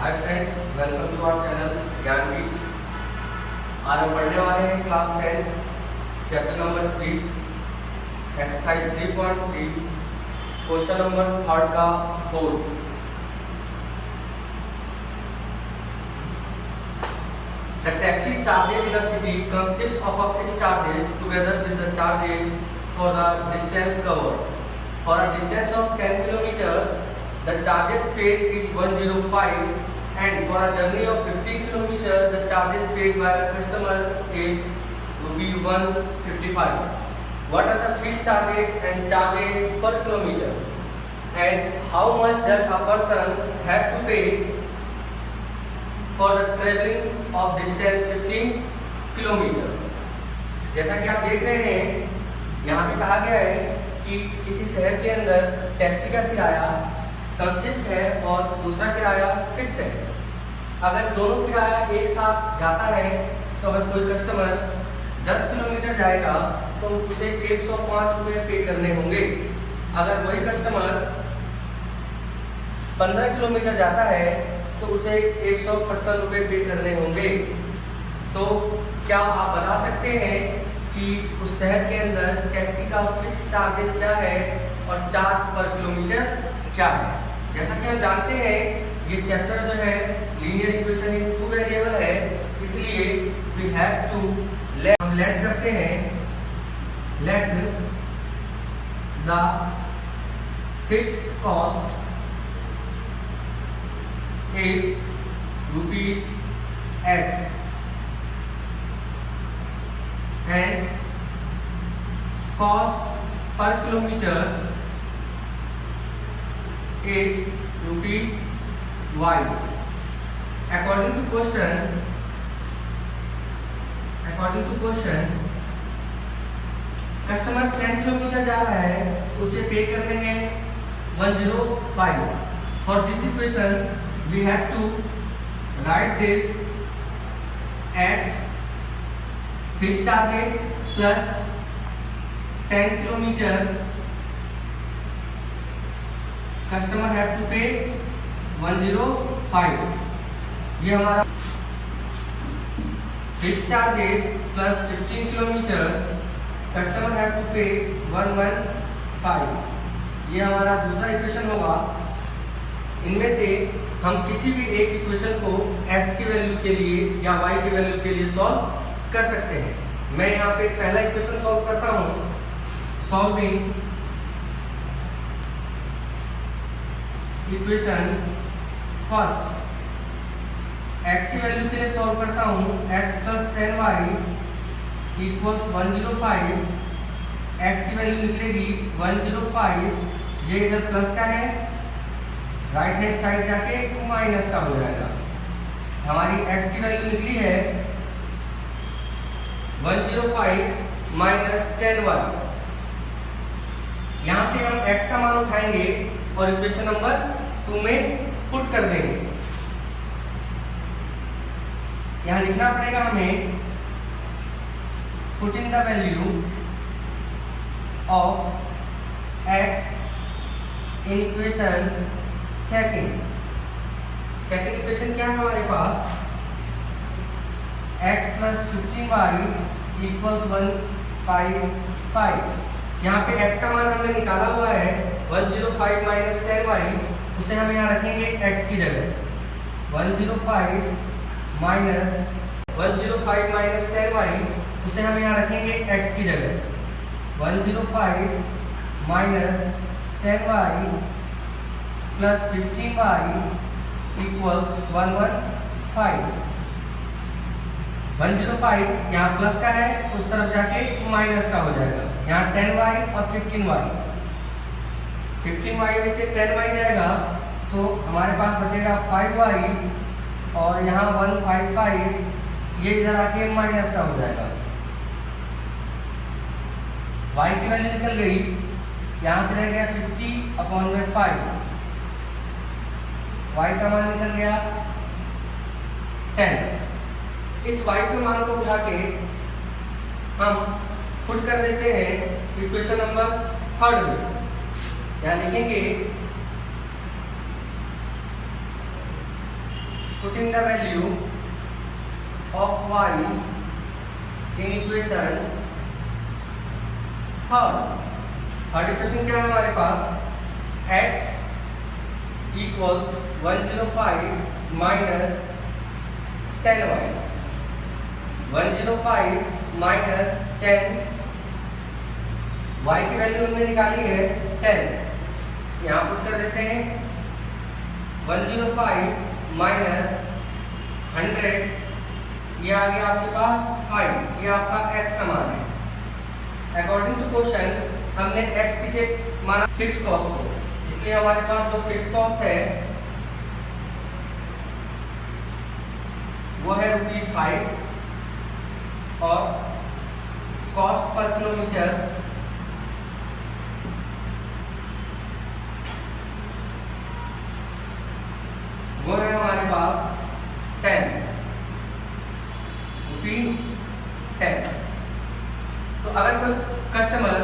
Hi friends, welcome to our channel Gyanpeeth. आज हम पढ़ने वाले हैं class 10 chapter number 3 exercise 3.3 question number 3 का 4th। The taxi charges in a city consist of a fixed charges together with the charges for the distance covered. For a distance of 10 km, the charges paid is 105, and for a journey of 15 km, the charges paid by the customer is rupees 155. What are the fixed charges and charges per kilometer? And how much does a person have to pay for the traveling of distance 15 km? जैसा कि आप देख रहे हैं, यहाँ पे कहा गया है कि किसी शहर के अंदर टैक्सी का किराया कंसिस्ट है और दूसरा किराया फिक्स है। अगर दोनों किराया एक साथ जाता है तो अगर कोई कस्टमर 10 किलोमीटर जाएगा तो उसे 105 रुपये पे करने होंगे। अगर वही कस्टमर 15 किलोमीटर जाता है तो उसे 155 रुपये पे करने होंगे। तो क्या आप बता सकते हैं कि उस शहर के अंदर टैक्सी का फिक्स चार्जेस क्या है और चार्ज पर किलोमीटर क्या है? जैसा कि हम जानते हैं, ये चैप्टर जो है लीनियर इक्वेशन इन 2 वेरिएबल है, इसलिए वी हैव टू लेट करते हैं let the fixed cost is ₹X and cost per kilometer is ₹Y. According to question, customer 10 kilometre जा रहा है, उसे पे करने हैं 105. For this equation, we have to write this as fixed charges plus 10 kilometer customer have to pay 105. ये हमारा fixed charges plus 15 kilometer customer have to pay 115. ये हमारा दूसरा इक्वेशन होगा। इनमें से हम किसी भी एक इक्वेशन को x की वैल्यू के लिए या y की वैल्यू के लिए सॉल्व कर सकते हैं। मैं यहाँ पे पहला इक्वेशन सॉल्व करता हूँ। सॉल्विंग इक्वेशन फर्स्ट, x की वैल्यू के लिए सॉल्व करता हूँ। x plus 10y equals 105. x की वैल्यू निकलेगी 105। ये इधर प्लस का है, राइट हैंड साइड जाके माइनस का हो जाएगा। हमारी x की वैल्यू निकली है 105 माइनस 10y। यहाँ से हम x का मान उठाएंगे और इक्वेशन नंबर 2 में पुट कर देंगे। यहाँ लिखना पड़ेगा हमें putting the value of x in equation second equation क्या है हमारे पास? x plus 15y equals 155। यहाँ पे x का मान हमने निकाला हुआ है 105 माइनस 10y, उसे हम यहाँ रखेंगे x की जगह। 105 माइनस 10y, उसे हम यहाँ रखेंगे x की जगह। 105 minus 10y plus 15y equals 115। 105 यहाँ प्लस का है, उस तरफ जाके माइनस का हो जाएगा। यहाँ 10y और 15y में से 10y जाएगा तो हमारे पास बचेगा 5y और यहाँ 155, ये इधर आके माइनस का हो जाएगा। y की वैल्यू निकल गई, यहाँ से रह गया 50/5। y का मान निकल गया 10। इस y के मान को उठा के हम पुट कर देते हैं इक्वेशन नंबर 3 में। यहाँ लिखेंगे putting the value of y in equation third equation क्या है हमारे पास x equals 105 minus 10y 105 minus 10 y की वैल्यू हमने निकाली है 10, यहाँ पुट कर देते हैं 105 माइनस 100, ये आ गया आपके पास 5, ये आपका x का मान है। अकॉर्डिंग टू क्वेश्चन हमने x किसे माना, फिक्स कॉस्ट को, इसलिए हमारे पास जो फिक्स कॉस्ट है वो है ₹5 और कॉस्ट पर किलोमीटर वो है हमारे पास 10 ₹10। तो अगर कोई कस्टमर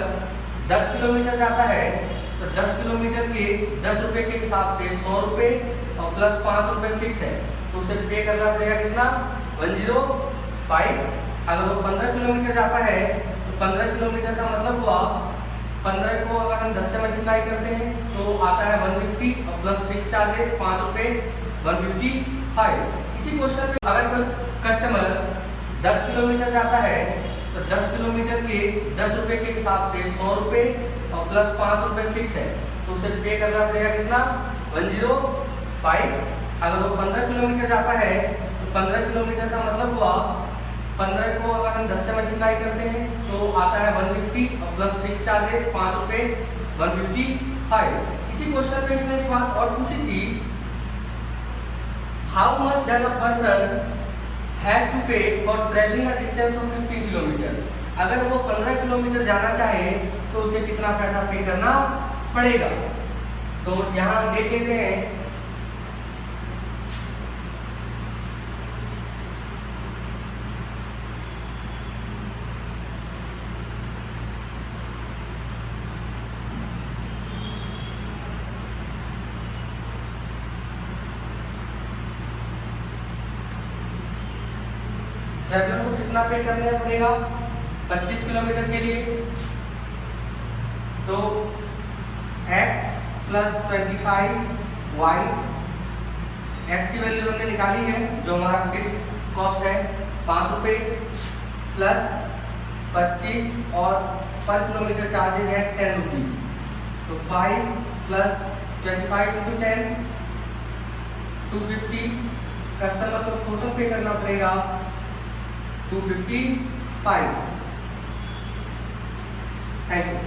10 किलोमीटर जाता है तो 10 किलोमीटर के 10 रुपए के हिसाब से 100 रुपए और प्लस 5 रुपए फिक्स है, तो उसे पे करना पड़ेगा कितना 105। अगर वो 15 किलोमीटर जाता है तो 15 किलोमीटर का मतलब हुआ 15 को अगर हम 10 से मल्टीप्लाई करते हैं तो आता है 150 और प्लस फिक्स चार्जेस 5 रुपए 155। इसी क्वेश्चन में अगर कोई कस्टमर 10 किलोमीटर जाता है तो 10 किलोमीटर के 10 रुपए के हिसाब से 100 रुपए और प्लस 5 रुपए फिक्स है, तो उसे पे करना पड़ेगा कितना 105। अगर वो 15 किलोमीटर जाता है तो 15 किलोमीटर का मतलब हुआ 15 को अगर हम 10 से मल्टीप्लाई करते हैं तो आता है 150 और प्लस फिक्स चार्जेस 5 रुपए 155। इसी क्वेश्चन में इसने एक बात और पूछी थी, how much does a person have to pay for travelling a distance of 15 kilometre. अगर वो 15 किलोमीटर जाना चाहे तो उसे कितना पैसा पे करना पड़ेगा। तो यहाँ हम देख लेते हैं, ट्रैवलर को कितना पे करना पड़ेगा 25 किलोमीटर के लिए, तो x प्लस 25 y, x की वैल्यू हमने निकाली है जो हमारा फिक्स कॉस्ट है 5 रुपए प्लस 25 और पर किलोमीटर चार्जेस है 10 रुपीज, तो 5 प्लस 25 इंटू 10 250। कस्टमर को टोटल पे करना पड़ेगा 255। Thank you.